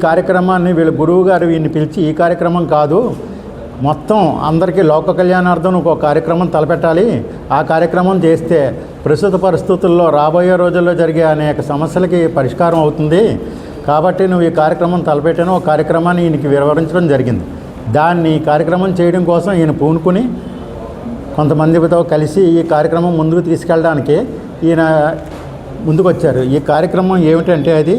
కార్యక్రమాన్ని వీళ్ళ గురువు గారు వీరిని పిలిచి ఈ కార్యక్రమం కాదు, మొత్తం అందరికీ లోక కళ్యాణార్థం ఒక కార్యక్రమం తలపెట్టాలి. ఆ కార్యక్రమం చేస్తే ప్రస్తుత పరిస్థితుల్లో రాబోయే రోజుల్లో జరిగే అనేక సమస్యలకి పరిష్కారం అవుతుంది. కాబట్టి నువ్వు ఈ కార్యక్రమం తలపెట్టాను. ఒక కార్యక్రమాన్ని ఈయనకి వివరించడం జరిగింది. దాన్ని కార్యక్రమం చేయడం కోసం ఈయన పూనుకుని కొంతమందితో కలిసి ఈ కార్యక్రమం ముందుకు తీసుకెళ్ళడానికి ఈయన ముందుకు వచ్చారు. ఈ కార్యక్రమం ఏమిటంటే అది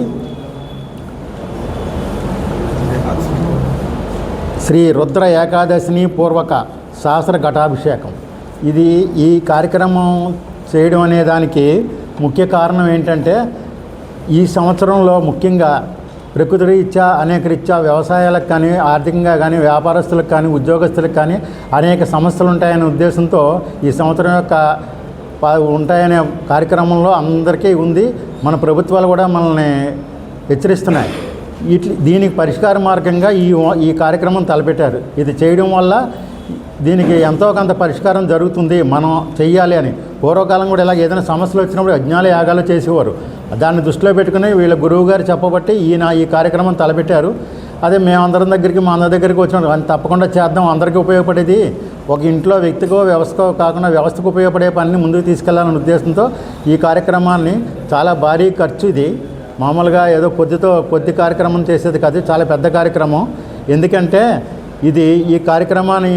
శ్రీ రుద్ర ఏకాదశిని పూర్వక సహస్ర ఘటాభిషేకం. ఈ కార్యక్రమం చేయడం అనే దానికి ముఖ్య కారణం ఏంటంటే ఈ సంవత్సరంలో ముఖ్యంగా ప్రకృతి రీత్యా అనేక రీత్యా వ్యవసాయాలకు కానీ ఆర్థికంగా కానీ వ్యాపారస్తులకు కానీ ఉద్యోగస్తులకు కానీ అనేక సమస్యలు ఉంటాయనే ఉద్దేశంతో ఈ సంవత్సరం యొక్క ఉంటాయనే కార్యక్రమంలో అందరికీ ఉంది. మన ప్రభుత్వాలు కూడా మనల్ని హెచ్చరిస్తున్నాయి. దీనికి పరిష్కార మార్గంగా ఈ కార్యక్రమం తలపెట్టారు. ఇది చేయడం వల్ల దీనికి ఎంతో కొంత పరిష్కారం జరుగుతుంది, మనం చెయ్యాలి అని. పూర్వకాలం కూడా ఇలా ఏదైనా సమస్యలు వచ్చినప్పుడు యజ్ఞాల యాగాలు చేసేవారు. దాన్ని దృష్టిలో పెట్టుకుని వీళ్ళ గురువు గారు చెప్పబట్టి ఈ కార్యక్రమం తలపెట్టారు. అదే మేమందరం దగ్గరికి మా అందరి దగ్గరికి వచ్చినప్పుడు అని తప్పకుండా చేద్దాం, అందరికీ ఉపయోగపడేది. ఒక ఇంట్లో వ్యక్తికో వ్యవస్థకో కాకుండా వ్యవస్థకు ఉపయోగపడే పనిని ముందుకు తీసుకెళ్లాలనే ఉద్దేశంతో ఈ కార్యక్రమాన్ని చాలా భారీ ఖర్చు, ఇది మామూలుగా ఏదో కొద్ది కార్యక్రమం చేసేది కాదు, చాలా పెద్ద కార్యక్రమం. ఎందుకంటే ఈ కార్యక్రమాన్ని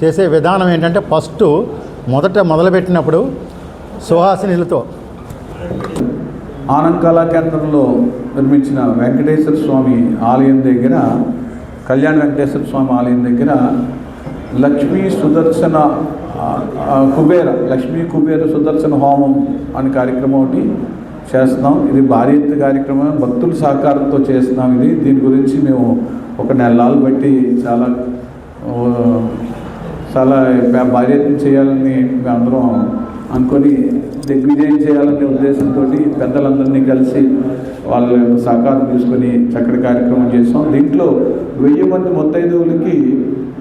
చేసే విధానం ఏంటంటే మొదట మొదలుపెట్టినప్పుడు సుహాసినిలతో ఆనంద్ కళా కేంద్రంలో నిర్మించిన వెంకటేశ్వర స్వామి ఆలయం దగ్గర, కళ్యాణ వెంకటేశ్వర స్వామి ఆలయం దగ్గర లక్ష్మీ కుబేర సుదర్శన హోమం అనే కార్యక్రమం ఒకటి చేస్తున్నాం. ఇది భారీ ఎత్తు కార్యక్రమం, భక్తుల సహకారంతో చేస్తున్నాం. దీని గురించి మేము ఒక నెలలు బట్టి చాలా భారీ ఎత్తున చేయాలని మేమందరం అనుకొని దిగ్విజయం చేయాలనే ఉద్దేశంతో పెద్దలందరినీ కలిసి వాళ్ళ సహకారం తీసుకొని చక్కటి కార్యక్రమం చేస్తాం. దీంట్లో 1000 మంది ముత్తైదువులకి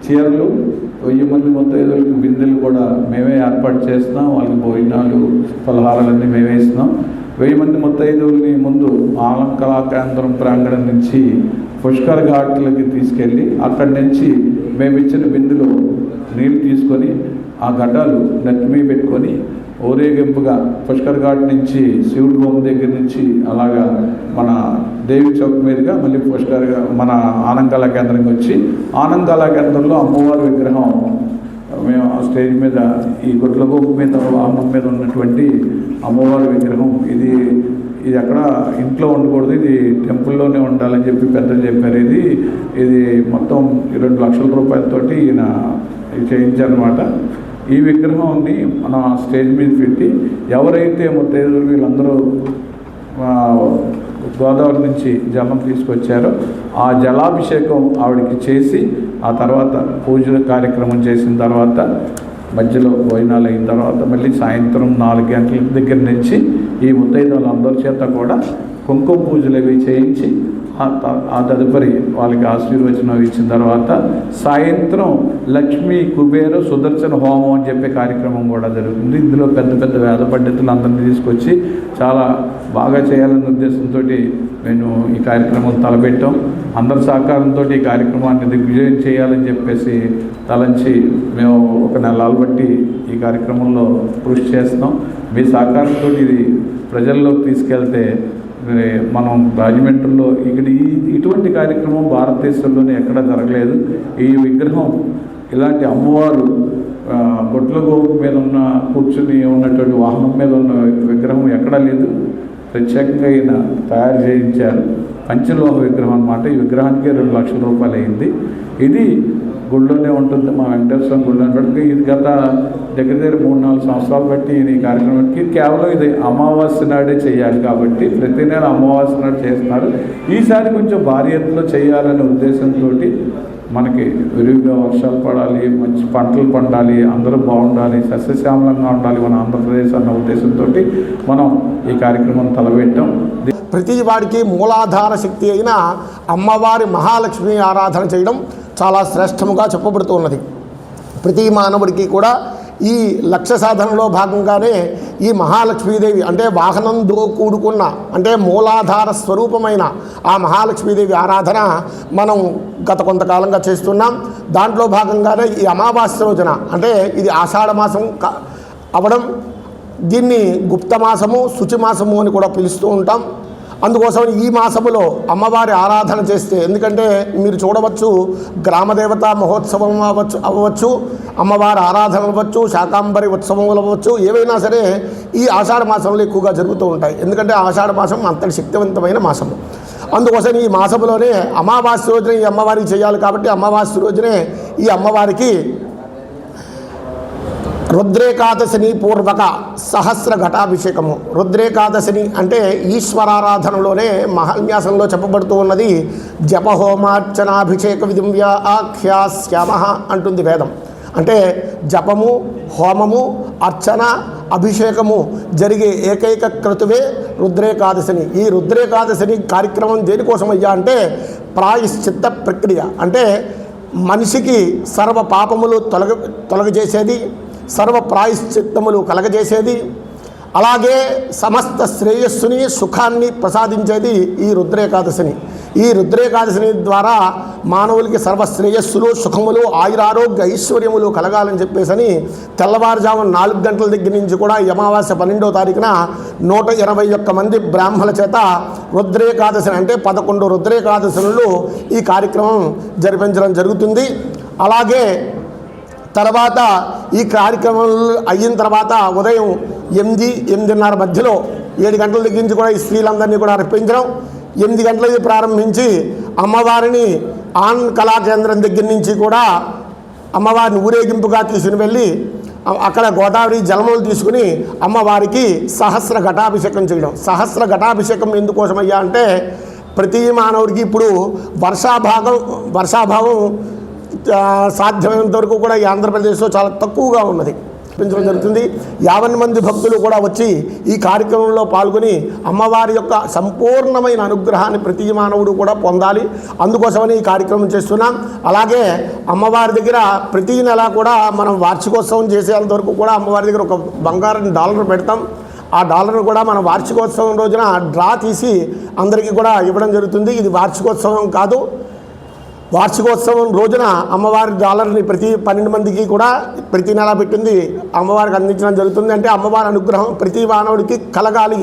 చీరలు, 1000 మంది ముత్తైదువులకి బిందెలు కూడా మేమే ఏర్పాటు చేస్తున్నాం. వాళ్ళకి భోజనాలు పలహారాలన్నీ మేమే ఇస్తున్నాం. 1000 మంది ముత్తైదువుల్ని ముందు ఆనంద్ కళా కేంద్రం ప్రాంగణం నుంచి పుష్కర్ ఘాట్లకి తీసుకెళ్ళి అక్కడి నుంచి మేము ఇచ్చిన బిందులో నీళ్ళు తీసుకొని ఆ గడ్డాలు నెత్తి మీద పెట్టుకొని ఊరేగింపుగా పుష్కర్ ఘాట్ నుంచి శివుడి బొమ్మ దగ్గర నుంచి అలాగా మన దేవి చౌక్ మీదుగా మళ్ళీ మన ఆనంద్ కళా కేంద్రంకి వచ్చి ఆనంద్ కళా కేంద్రంలో అమ్మవారి విగ్రహం మేము ఆ స్టేజ్ మీద ఈ గుడ్లగోపు మీద వాహనం మీద ఉన్నటువంటి అమ్మవారి విగ్రహం ఇది ఎక్కడ ఇంట్లో ఉండకూడదు, ఇది టెంపుల్లోనే ఉండాలని చెప్పి పెద్దలు చెప్పారు. ఇది మొత్తం 2 లక్షల రూపాయలతోటి ఈయన చేయించారనమాట. ఈ విగ్రహాన్ని మన స్టేజ్ మీద పెట్టి ఎవరైతే ముత్తైదులు వీళ్ళందరూ గోదావరి నుంచి జలం తీసుకొచ్చారో ఆ జలాభిషేకం ఆవిడకి చేసి ఆ తర్వాత పూజల కార్యక్రమం చేసిన తర్వాత మధ్యలో భోజనాలు అయిన తర్వాత మళ్ళీ సాయంత్రం 4 గంటల దగ్గర నుంచి ఈ ముత్తైదువులందరి చేత కూడా కుంకుమ పూజలు అవి చేయించి ఆ తదుపరి వాళ్ళకి ఆశీర్వచనం ఇచ్చిన తర్వాత సాయంత్రం లక్ష్మీ కుబేర సుదర్శన హోమం అని చెప్పే కార్యక్రమం కూడా జరుగుతుంది. ఇందులో పెద్ద వేద పండితులు అందరినీ తీసుకొచ్చి చాలా బాగా చేయాలనే ఉద్దేశంతో మేము ఈ కార్యక్రమం తలపెట్టాం. అందరి సహకారంతో ఈ కార్యక్రమాన్ని దిగ్విజయం చేయాలని చెప్పేసి తలంచి మేము ఒక నెలలు బట్టి ఈ కార్యక్రమంలో కృషి చేస్తున్నాం. మీ సహకారంతో ఇది ప్రజల్లోకి తీసుకెళ్తే మనం రాజమండ్రిలో ఇటువంటి కార్యక్రమం భారతదేశంలోనే ఎక్కడా జరగలేదు. ఈ విగ్రహం ఇలాంటి అమ్మవారు గొడ్లగోపు మీద కూర్చుని ఉన్నటువంటి వాహనం మీద ఉన్న విగ్రహం ఎక్కడా లేదు. ప్రత్యేకంగా ఈయన తయారు చేయించారు. పంచలోహ విగ్రహం అన్నమాట. ఈ విగ్రహానికి 2 లక్షల రూపాయలు అయింది. ఇది గుళ్ళోనే ఉంటుంది, మా వెంకటేశ్వర గుళ్ళో బట్టి. ఇది గత దగ్గర 3-4 సంవత్సరాలు బట్టి ఈ కార్యక్రమానికి కేవలం ఇది అమావాస్య నాడే చేయాలి కాబట్టి ప్రతి నెల అమావాస్య నాడు చేస్తున్నారు. ఈసారి కొంచెం భారీ ఎత్తులో చేయాలనే ఉద్దేశంతో మనకి విరివిగా వర్షాలు పడాలి, మంచి పంటలు పండాలి, అందరూ బాగుండాలి, సస్యశ్యామలంగా ఉండాలి మన ఆంధ్రప్రదేశ్ అన్న ఉద్దేశంతో మనం ఈ కార్యక్రమం తలపెట్టాం. ప్రతి వాడికి మూలాధార శక్తి అయిన అమ్మవారి మహాలక్ష్మి ఆరాధన చేయడం చాలా శ్రేష్టముగా చెప్పబడుతూ ఉన్నది. ప్రతి మానవుడికి కూడా ఈ లక్ష్య సాధనలో భాగంగానే ఈ మహాలక్ష్మీదేవి అంటే వాహనంతో కూడుకున్న అంటే మూలాధార స్వరూపమైన ఆ మహాలక్ష్మీదేవి ఆరాధన మనం గత కొంతకాలంగా చేస్తున్నాం. దాంట్లో భాగంగానే ఈ అమావాస్య రోజున అంటే ఇది ఆషాఢ మాసం అవడం, దీన్ని గుప్తమాసము శుచిమాసము అని కూడా పిలుస్తూ ఉంటాం. అందుకోసం ఈ మాసములో అమ్మవారి ఆరాధన చేస్తే, ఎందుకంటే మీరు చూడవచ్చు గ్రామదేవత మహోత్సవం అవ్వచ్చు, అమ్మవారి ఆరాధన అవ్వచ్చు, శాకాంబరి ఉత్సవములు అవ్వచ్చు, ఏవైనా సరే ఈ ఆషాఢ మాసంలో ఎక్కువగా జరుగుతూ ఉంటాయి. ఎందుకంటే ఆషాఢ మాసం అంతటి శక్తివంతమైన మాసము. అందుకోసం ఈ మాసంలోనే అమావాస్య రోజున ఈ అమ్మవారికి చేయాలి కాబట్టి అమావాస్య రోజునే ఈ అమ్మవారికి రుద్రేకాదశిని పూర్వక సహస్ర ఘటాభిషేకము. రుద్రేకాదశిని అంటే ఈశ్వరారాధనలోనే మహాన్యాసంలో చెప్పబడుతూ ఉన్నది జపహోమార్చనాభిషేక విధిం ఆఖ్యాస్యామ అంటుంది వేదం. అంటే జపము, హోమము, అర్చన, అభిషేకము జరిగే ఏకైక క్రతువే రుద్రేకాదశిని. ఈ రుద్రేకాదశిని కార్యక్రమం దేనికోసమయ్యా అంటే ప్రాయశ్చిత్త ప్రక్రియ. అంటే మనిషికి సర్వ పాపములు తొలగజేసేది, సర్వ ప్రాయశ్చిత్తములు కలగజేసేది, అలాగే సమస్త శ్రేయస్సుని సుఖాన్ని ప్రసాదించేది ఈ రుద్రేకాదశిని. ఈ రుద్రేకాదశిని ద్వారా మానవులకి సర్వశ్రేయస్సులు సుఖములు ఆయురారోగ్య ఐశ్వర్యములు కలగాలని చెప్పేసి తెల్లవారుజామున 4 గంటల దగ్గర నుంచి కూడా ఈ అమావాస్య 12వ తారీఖున 121 మంది బ్రాహ్మణుల చేత రుద్రేకాదశిని అంటే 11 రుద్రేకాదశులు ఈ కార్యక్రమం జరిపించడం జరుగుతుంది. అలాగే తర్వాత ఈ కార్యక్రమం అయిన తర్వాత ఉదయం 8-8:30 మధ్యలో 7 గంటల దగ్గర నుంచి కూడా ఈ స్త్రీలందరినీ కూడా రప్పించడం, 8 గంటలకి ప్రారంభించి అమ్మవారిని ఆన్ కళాకేంద్రం దగ్గర నుంచి కూడా అమ్మవారిని ఊరేగింపుగా తీసుకుని వెళ్ళి అక్కడ గోదావరి జలములు తీసుకుని అమ్మవారికి సహస్ర ఘటాభిషేకం చేయడం. సహస్ర ఘటాభిషేకం ఎందుకోసమయ్యా అంటే ప్రతి మానవుడికి ఇప్పుడు వర్షాభావం సాధ్యమైనంత వరకు కూడా ఈ ఆంధ్రప్రదేశ్లో చాలా తక్కువగా ఉన్నది పెంచడం జరుగుతుంది. 50 మంది భక్తులు కూడా వచ్చి ఈ కార్యక్రమంలో పాల్గొని అమ్మవారి యొక్క సంపూర్ణమైన అనుగ్రహాన్ని ప్రతి మానవుడు కూడా పొందాలి. అందుకోసమని ఈ కార్యక్రమం చేస్తున్నాం. అలాగే అమ్మవారి దగ్గర ప్రతి నెల కూడా మనం వార్షికోత్సవం చేసేంత వరకు కూడా అమ్మవారి దగ్గర ఒక బంగారం డాలర్ పెడతాం. ఆ డాలర్ను కూడా మనం వార్షికోత్సవం రోజున డ్రా తీసి అందరికీ కూడా ఇవ్వడం జరుగుతుంది. ఇది వార్షికోత్సవం కాదు, వార్షికోత్సవం రోజున అమ్మవారి డాలర్ని ప్రతి 12 మందికి కూడా ప్రతి నెల పెట్టింది అమ్మవారికి అందించడం జరుగుతుంది. అంటే అమ్మవారి అనుగ్రహం ప్రతి మానవుడికి కలగాలి.